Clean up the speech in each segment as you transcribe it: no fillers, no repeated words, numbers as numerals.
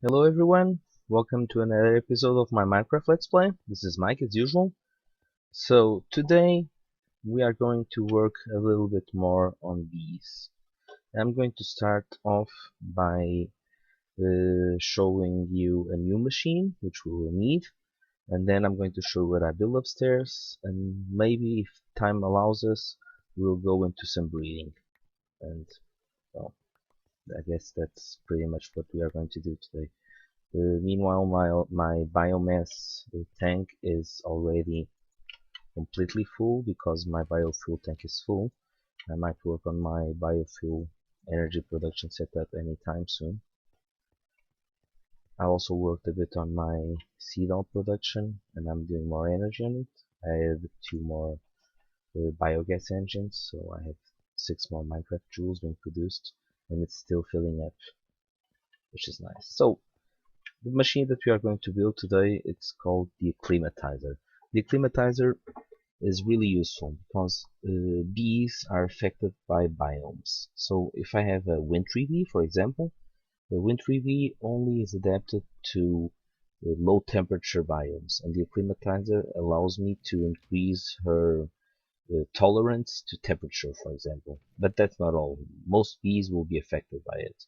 Hello everyone, welcome to another episode of my Minecraft Let's Play. This is Mike as usual. So today we are going to work a little bit more on bees. I'm going to start off by showing you a new machine which we will need, and then I'm going to show what I built upstairs, and maybe if time allows us we'll go into some breeding. And well, I guess that's pretty much what we are going to do today. Meanwhile, my biomass tank is already completely full because my biofuel tank is full. I might work on my biofuel energy production setup anytime soon. I also worked a bit on my seed oil production and I'm doing more energy on it. I added 2 more biogas engines, so I have 6 more Minecraft joules being produced and it's still filling up, which is nice. So the machine that we are going to build today, it's called the Acclimatiser. The Acclimatiser is really useful because bees are affected by biomes. So if I have a wintry bee, for example, the wintry bee only is adapted to low temperature biomes, and the Acclimatiser allows me to increase her tolerance to temperature, for example. But that's not all. Most bees will be affected by it.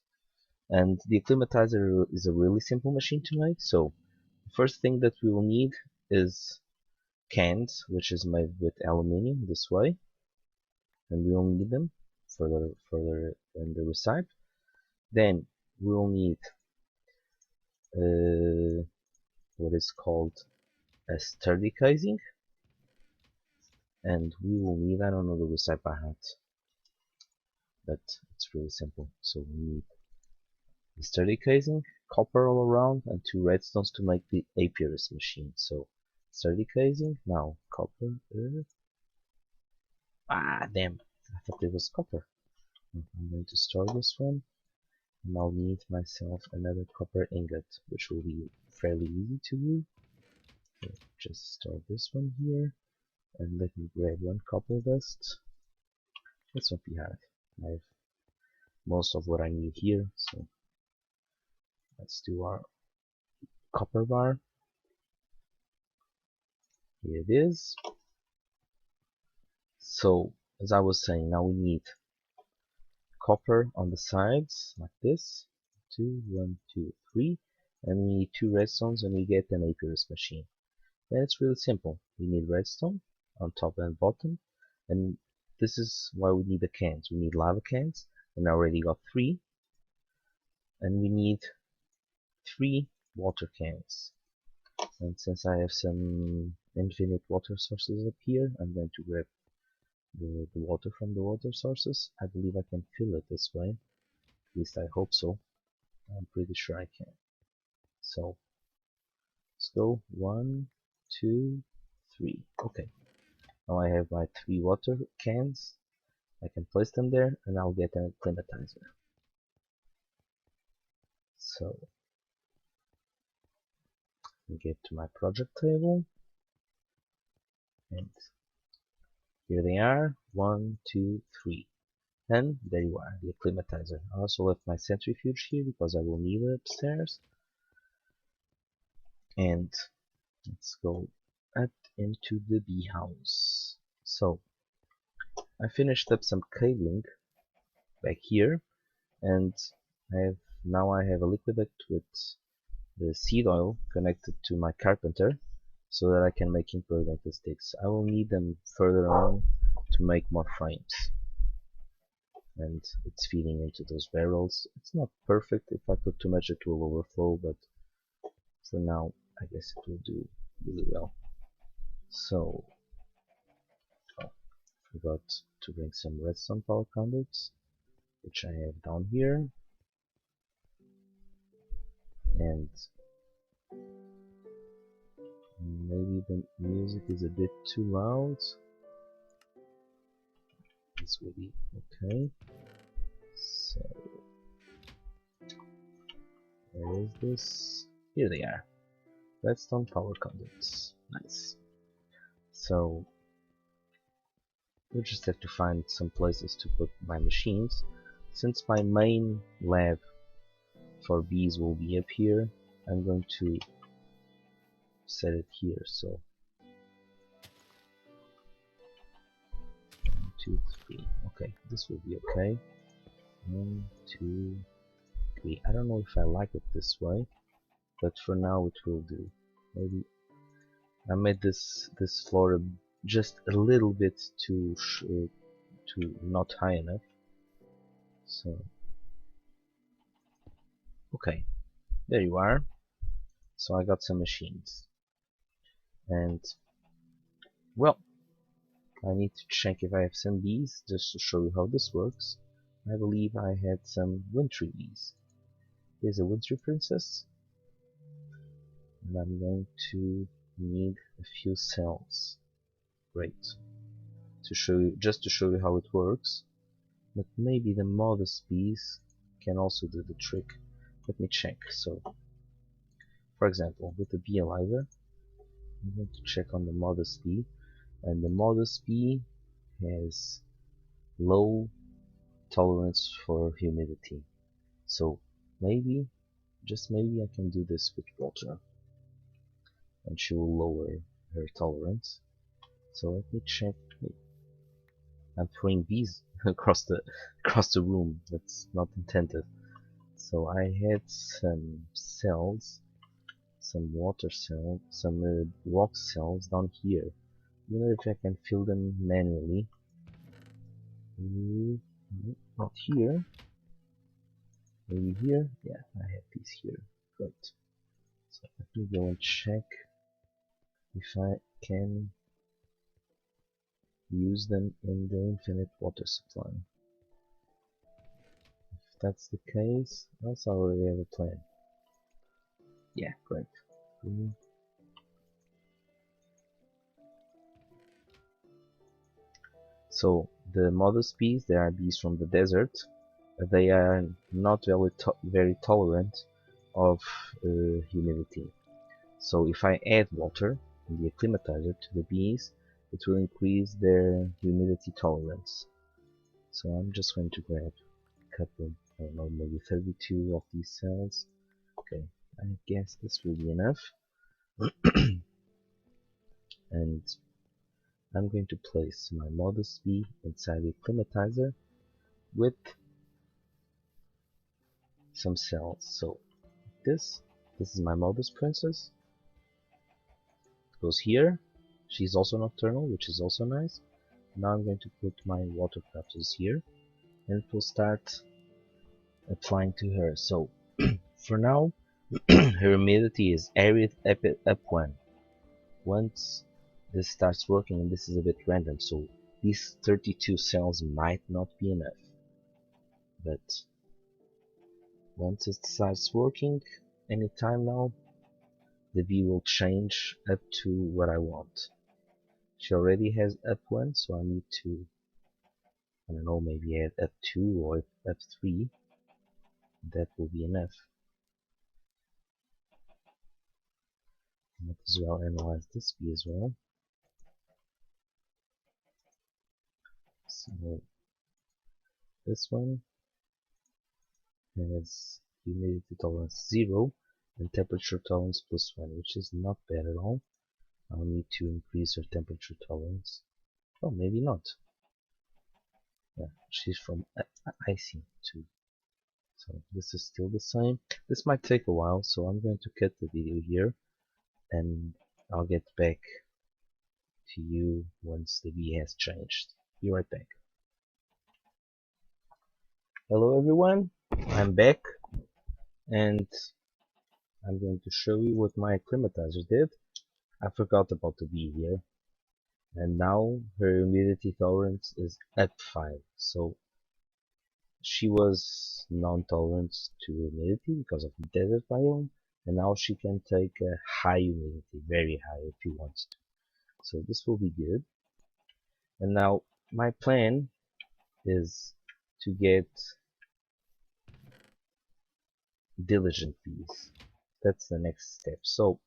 And the Acclimatiser is a really simple machine to make. So the first thing that we will need is cans, which is made with aluminium this way, and we will need them further in the recipe. Then we will need what is called a sturdy casing, and we will need, I don't know the recipe by heart, but it's really simple. So we need the sturdy casing, copper all around, and 2 redstones to make the apiarist machine. So sturdy casing, now copper. Damn! I thought it was copper. I'm going to store this one, and I'll need myself another copper ingot, which will be fairly easy to do. So just store this one here, and let me grab 1 copper dust. This won't be hard. I have most of what I need here, so let's do our copper bar. Here it is. So as I was saying, now we need copper on the sides like this. 1, 2, 3, and we need 2 redstones, and we get an apiarist machine. Then it's really simple. We need redstone on top and bottom, and this is why we need the cans. We need lava cans, and I already got 3, and we need 3 water cans. And since I have some infinite water sources up here, I'm going to grab the water from the water sources. I believe I can fill it this way. At least I hope so. I'm pretty sure I can. So let's go. 1, 2, 3. Okay. Now I have my 3 water cans. I can place them there, and I'll get an Acclimatiser. So get to my project table, and here they are. 1, 2, 3. And there you are, the Acclimatiser. I also left my centrifuge here because I will need it upstairs. And let's go up into the bee house. So I finished up some cabling back here, and now I have a liquid duct with the seed oil connected to my carpenter so that I can make impregnated sticks. I will need them further on to make more frames, and it's feeding into those barrels. It's not perfect. If I put too much it will overflow, but for now I guess it will do really well. So forgot to bring some redstone power conduits, which I have down here, and maybe the music is a bit too loud. This will be okay. So where is this? Here they are. Redstone power conduits. Nice. So we just have to find some places to put my machines. Since my main lab for bees will be up here. I'm going to set it here, so 1, 2, 3. Okay, this will be okay. 1, 2, 3. I don't know if I like it this way, but for now it will do. Maybe I made this floor just a little bit too not high enough. So okay, there you are. So I got some machines, and well, I need to check if I have some bees just to show you how this works. I believe I had some wintry bees. Here's a wintry princess, and I'm going to need a few cells. Great. To show you, just to show you how it works. But maybe the modest bees can also do the trick. Let me check. So, for example, with the bee analyzer, I'm going to check on the modest bee, and the modest bee has low tolerance for humidity. So maybe, just maybe, I can do this with water, and she will lower her tolerance. So let me check. I'm throwing bees across the room. That's not intended. So I had some cells, some water cells, some rock cells down here. I wonder if I can fill them manually. Not here. Maybe here. Yeah, I have these here. Great. So let me go and check if I can use them in the infinite water supply. If that's the case, else I already have a plan. Yeah, great. So the modest bees, they are bees from the desert. They are not very tolerant of humidity. So if I add water in the acclimatizer to the bees, it will increase their humidity tolerance. So I'm just going to grab a couple, I don't know, maybe 32 of these cells. Okay, I guess this will be enough. And I'm going to place my modest bee inside the acclimatizer with some cells. So this is my modest princess. It goes here. She's also nocturnal, which is also nice. Now I'm going to put my water crafters here, and it will start applying to her. So for now, her humidity is arid up 1. Once this starts working, and this is a bit random, so these 32 cells might not be enough, but once it starts working anytime now, the bee will change up to what I want. She already has up 1, so I need to, I don't know, maybe add up 2 or up 3. That will be enough. Might as well analyze this bee as well. So this one has humidity tolerance 0 and temperature tolerance +1, which is not bad at all. I'll need to increase her temperature tolerance. Oh, maybe not. Yeah, she's from icy too. So this is still the same. This might take a while, so I'm going to cut the video here, and I'll get back to you once the bee has changed. Be right back. Hello everyone, I'm back, and I'm going to show you what my acclimatizer did. I forgot about the bee here, and now her humidity tolerance is at 5. So she was non-tolerant to humidity because of the desert biome, and now she can take a high humidity, very high if she wants to. So this will be good. And now my plan is to get diligent bees. That's the next step. So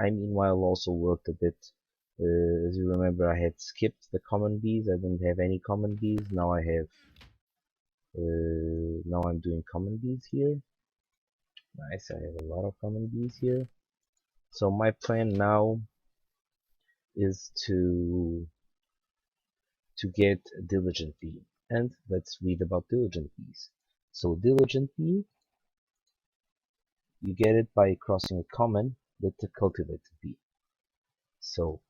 I meanwhile also worked a bit. As you remember, I had skipped the common bees. I didn't have any common bees. Now I have. Now I'm doing common bees here. Nice, I have a lot of common bees here. So my plan now is to get a diligent bee. And let's read about diligent bees. So diligent bee, you get it by crossing a common with the cultivated bee. So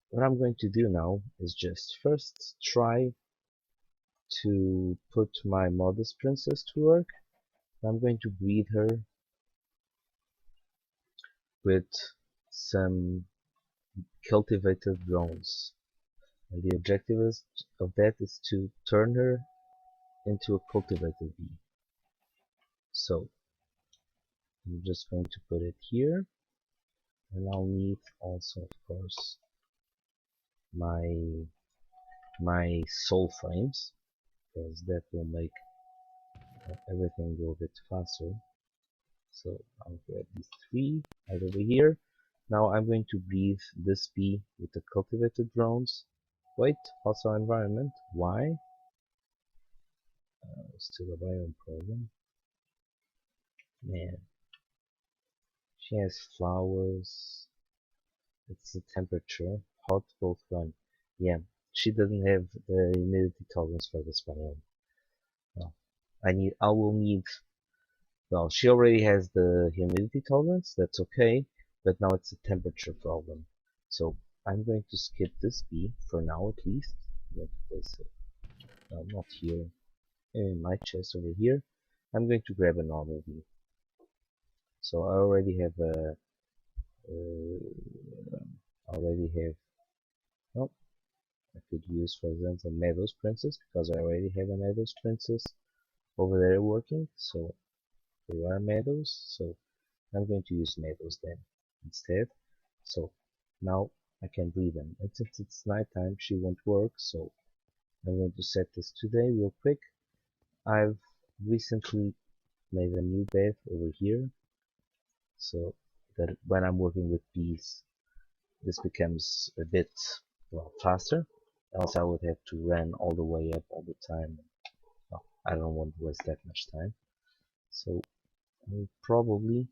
what I'm going to do now is just first try to put my modest princess to work. I'm going to breed her with some cultivated drones. And the objective of that is to turn her into a cultivated bee. So I'm just going to put it here, and I'll need also, of course, my soul frames, because that will make everything go a bit faster. So I'll grab these three right over here. Now I'm going to breed this bee with the cultivated drones. Wait, hostile environment. Why? Still a biome problem. Man, she has flowers. It's the temperature. Hot, both run. Yeah, she doesn't have the humidity tolerance for this biome. No. I will need, well, she already has the humidity tolerance, that's okay, but now it's a temperature problem. So I'm going to skip this bee, for now at least. I'm going to place it, no, not here, in my chest over here. I'm going to grab a normal bee. So I already have a, already have, oh, I could use, for example, Meadows Princess, because I already have a Meadows Princess over there working. So there are Meadows, so I'm going to use Meadows then instead. So now I can breed them. And since it's nighttime, she won't work, so I'm going to set this today real quick. I've recently made a new bed over here, so that when I'm working with bees, this becomes a bit, well, faster. Else I would have to run all the way up all the time. Well, I don't want to waste that much time. So I'll probably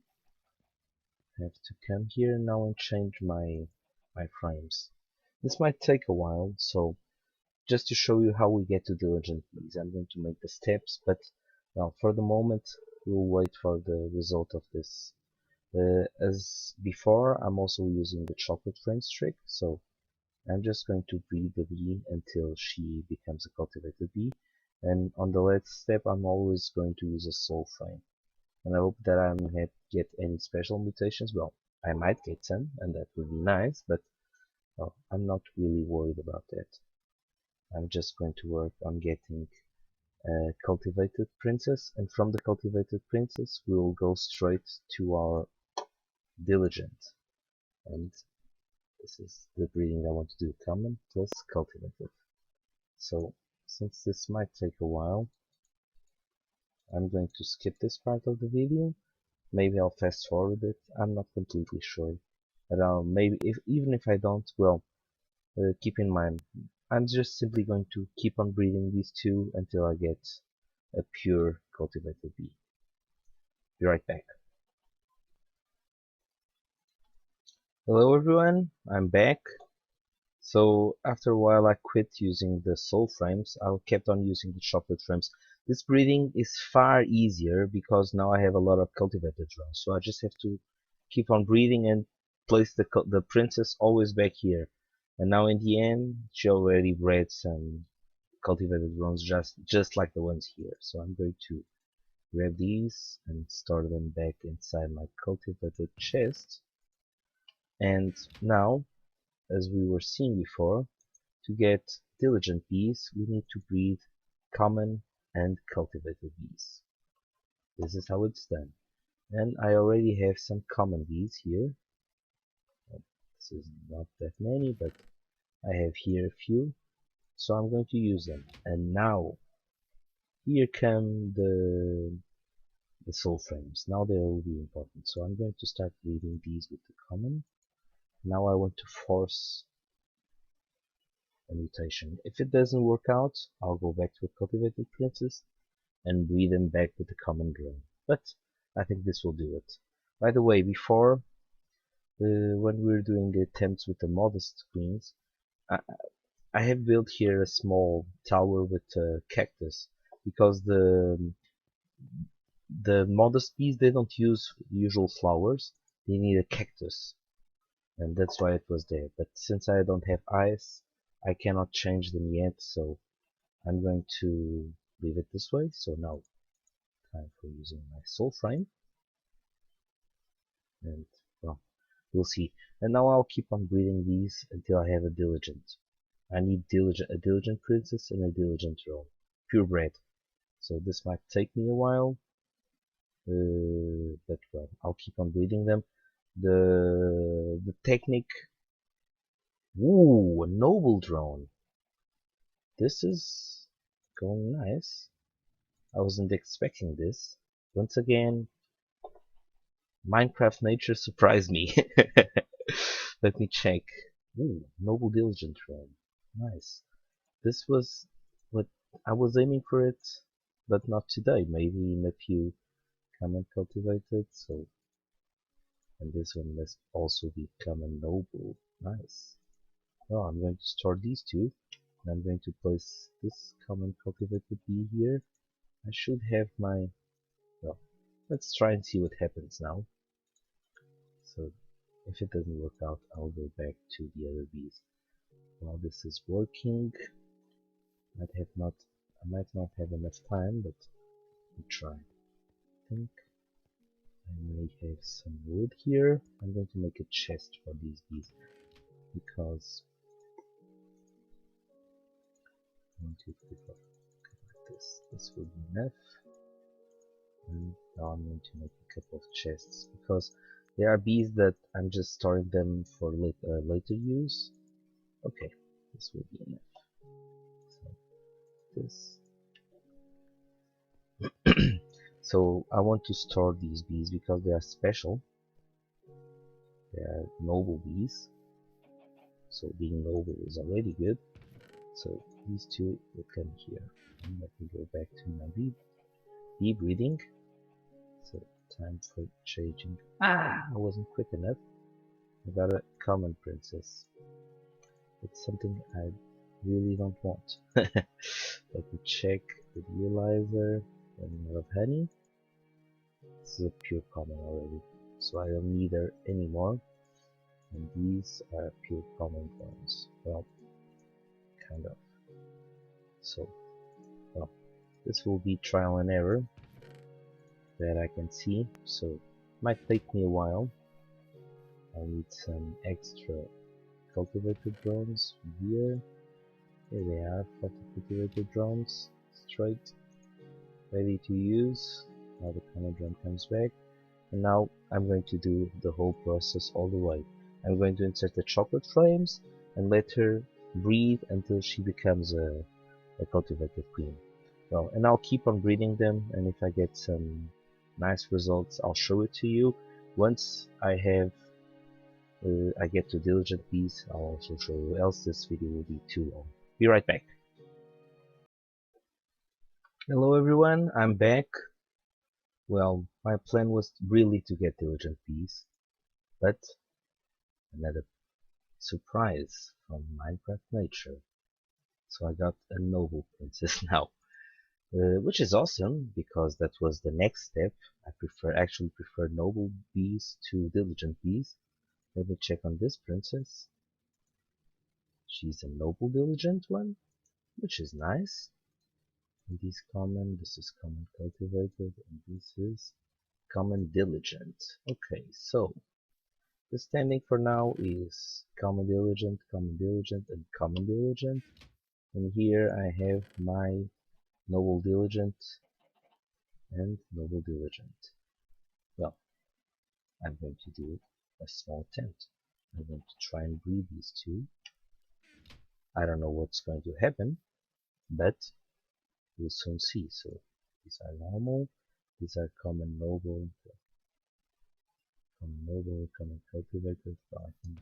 have to come here now and change my frames. This might take a while, so just to show you how we get to diligent bees, I'm going to make the steps, but well, for the moment we'll wait for the result of this. As before, I'm also using the chocolate frames trick, so I'm just going to breed the bee until she becomes a cultivated bee, and on the last step I'm always going to use a soul frame. And I hope that I don't get any special mutations. Well, I might get some, and that would be nice, but well, I'm not really worried about that. I'm just going to work on getting a cultivated princess, and from the cultivated princess we will go straight to our diligent. And this is the breeding I want to do, common plus cultivated. So since this might take a while, I'm going to skip this part of the video. Maybe I'll fast forward it. I'm not completely sure. But maybe even if I don't, well, keep in mind, I'm just simply going to keep on breeding these two until I get a pure cultivated bee. Be right back. Hello everyone, I'm back. So after a while I quit using the soul frames. I kept on using the chocolate frames. This breeding is far easier because now I have a lot of cultivated drones. So I just have to keep on breeding and place the princess always back here. And now in the end, she already bred some cultivated drones just like the ones here. So I'm going to grab these and store them back inside my cultivated chest. And now, as we were seeing before, to get diligent bees, we need to breed common and cultivated bees. This is how it's done. And I already have some common bees here. This is not that many, but I have here a few. So I'm going to use them. And now, here come the soul frames. Now they will be important. So I'm going to start breeding these with the common. Now I want to force a mutation. If it doesn't work out, I'll go back to a cultivated princess and breed them back with the common drone. But I think this will do it. By the way, before, when we were doing the attempts with the modest queens, I, I have built here a small tower with a cactus because the modest bees, they don't use usual flowers, they need a cactus, and that's why it was there. But since I don't have eyes, I cannot change them yet, so I'm going to leave it this way. So now, time for using my soul frame, and well, we'll see. And now I'll keep on breeding these until I have a diligent. I need a diligent princess and a diligent drone, purebred. So this might take me a while, but well, I'll keep on breeding them. The technique. Ooh, a noble drone. This is going nice. I wasn't expecting this. Once again, Minecraft nature surprised me. Let me check. Ooh, noble diligent drone. Nice. This was what I was aiming for it, but not today. Maybe in a few common cultivated. So, and this one must also be common noble. Nice. Well, I'm going to store these two. And I'm going to place this common cultivated bee here. I should have my... Well, let's try and see what happens now. So, if it doesn't work out, I'll go back to the other bees. While this is working, I might not have enough time, but I'll try. I think I may have some wood here. I'm going to make a chest for these bees because 1, 2, 3, 4, like this. This will be enough. And now I'm going to make a couple of chests because there are bees that I'm just storing them for later use. Okay, this will be enough. So this. So I want to store these bees because they are special. They are noble bees. So being noble is already good. So these two will come here. And let me go back to my bee breeding. So time for changing. I wasn't quick enough. I got a common princess. It's something I really don't want. Let me check the realizer. Running out of honey. This is a pure common already, so I don't need her anymore. And these are pure common ones. Well, kind of. So, well, this will be trial and error that I can see. So, might take me a while. I need some extra cultivated drones here. Here they are, 40 cultivated drones, straight, ready to use. Now the common drone comes back. And now I'm going to do the whole process all the way. I'm going to insert the chocolate frames and let her breed until she becomes a cultivated queen. Well, and I'll keep on breeding them, and if I get some nice results, I'll show it to you. Once I get to diligent bees, I'll also show you, else this video will be too long. Be right back. Hello everyone, I'm back. Well, my plan was really to get diligent bees, but another surprise from Minecraft nature. So I got a noble princess now, which is awesome because that was the next step. I actually prefer noble bees to diligent bees. Let me check on this princess. She's a noble diligent one, which is nice. And this is common cultivated, and this is common diligent. Okay, so the standing for now is common diligent, and common diligent. And here I have my noble diligent and noble diligent. Well, I'm going to do a small attempt. I'm going to try and breed these two. I don't know what's going to happen, but we'll soon see. So these are normal, these are common noble, common cultivated. So I can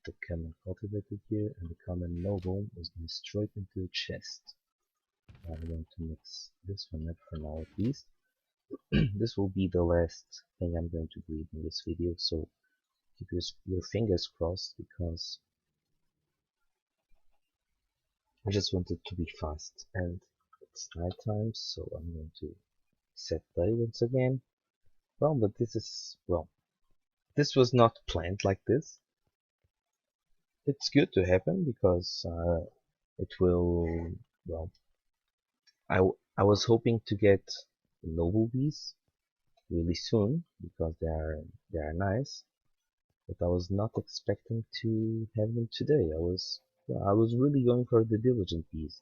the common cultivated here, and the common noble is going straight into the chest. I'm going to mix this one up for now at least. This will be the last thing I'm going to breed in this video, so keep your fingers crossed, because I just want it to be fast. And it's night time, so I'm going to set play once again. Well, but this was not planned like this. It's good to happen because it will, well, I was hoping to get noble bees really soon because they are nice, but I was not expecting to have them today. I was really going for the diligent bees,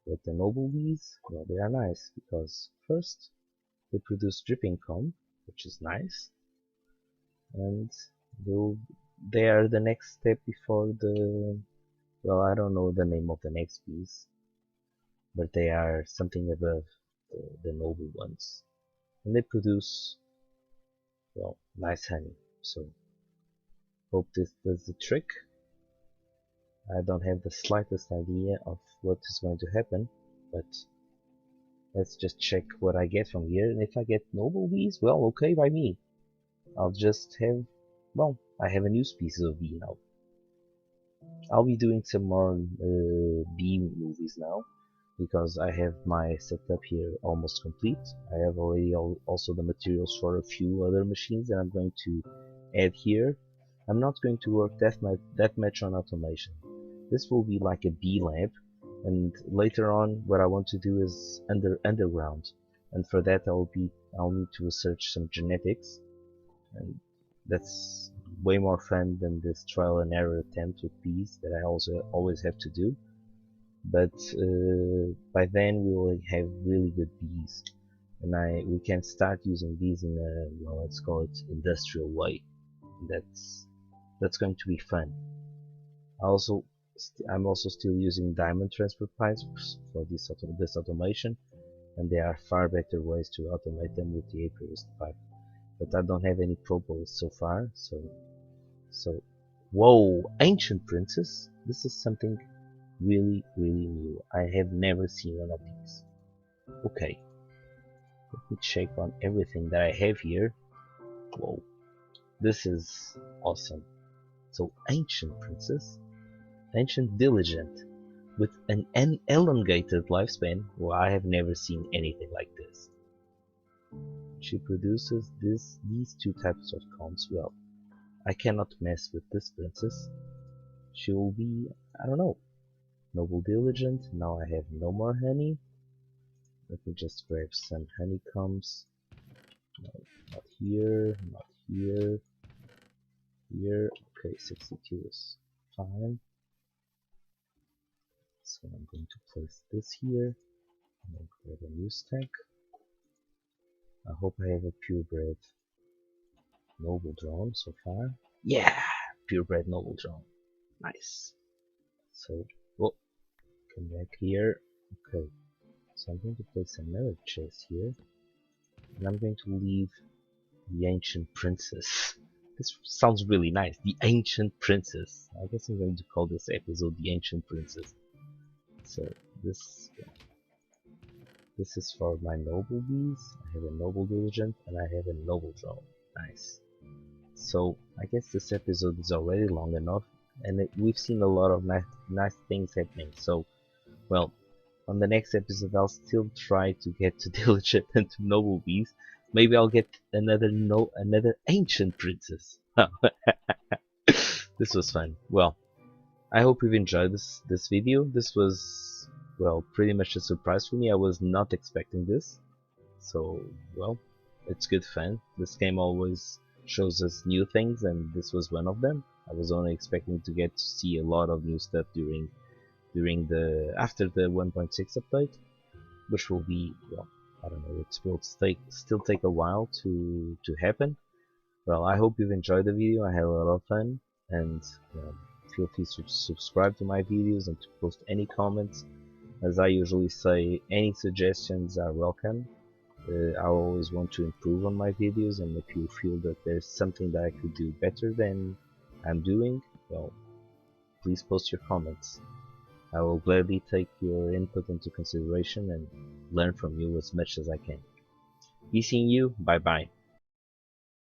but the noble bees, well, they are nice because first they produce dripping comb, which is nice, and they'll, they are the next step before the, well, I don't know the name of the next bees, but they are something above the noble ones, and they produce, well, nice honey. So hope this does the trick. I don't have the slightest idea of what is going to happen, but let's just check what I get from here. And if I get noble bees, well, okay by me. I'll just have, well, I have a new species of bee now. I'll be doing some more bee movies now, because I have my setup here almost complete. I have already also the materials for a few other machines that I'm going to add here. I'm not going to work that much on automation. This will be like a bee lab, and later on what I want to do is underground, and for that I'll need to research some genetics, and that's way more fun than this trial and error attempt with bees that I also always have to do. But by then we will have really good bees, and we can start using bees in a, well, let's call it industrial way. That's going to be fun. I'm also still using diamond transfer pipes for this automation, and there are far better ways to automate them with the apiarist pipe. But I don't have any propolis so far, so whoa, ancient princess! This is something really new. I have never seen one of these. Okay, let me check on everything that I have here. Whoa, this is awesome. So ancient princess, ancient diligent, with an elongated lifespan. Well, I have never seen anything like this. She produces these two types of combs. Well, I cannot mess with this princess. She will be, I don't know, noble diligent. Now I have no more honey. Let me just grab some honeycombs. No, not here, not here, here. Okay, 62 is fine. So I'm going to place this here, and then grab a new stack. I hope I have a purebred noble drone so far. Yeah, purebred noble drone. Nice. So, oh, come back here. Okay, so I'm going to place another chest here, and I'm going to leave the ancient princess. This sounds really nice. The ancient princess. I guess I'm going to call this episode the ancient princess. So this is for my noble bees. I have a noble diligent and I have a noble drone. Nice. So I guess this episode is already long enough, and we've seen a lot of nice things happening. So, well, on the next episode I'll still try to get to diligent and to noble bees. Maybe I'll get another ancient princess. This was fun. Well, I hope you've enjoyed this video. This was, well, pretty much a surprise for me. I was not expecting this. So, well, it's good fun. This game always shows us new things, and this was one of them. I was only expecting to get to see a lot of new stuff after the 1.6 update, which will be, well, I don't know, it will still take a while to happen. Well, I hope you've enjoyed the video. I had a lot of fun, and feel free to subscribe to my videos and to post any comments. As I usually say, any suggestions are welcome. I always want to improve on my videos, and if you feel that there's something that I could do better than I'm doing, well, please post your comments. I will gladly take your input into consideration and learn from you as much as I can. Be seeing you. Bye bye.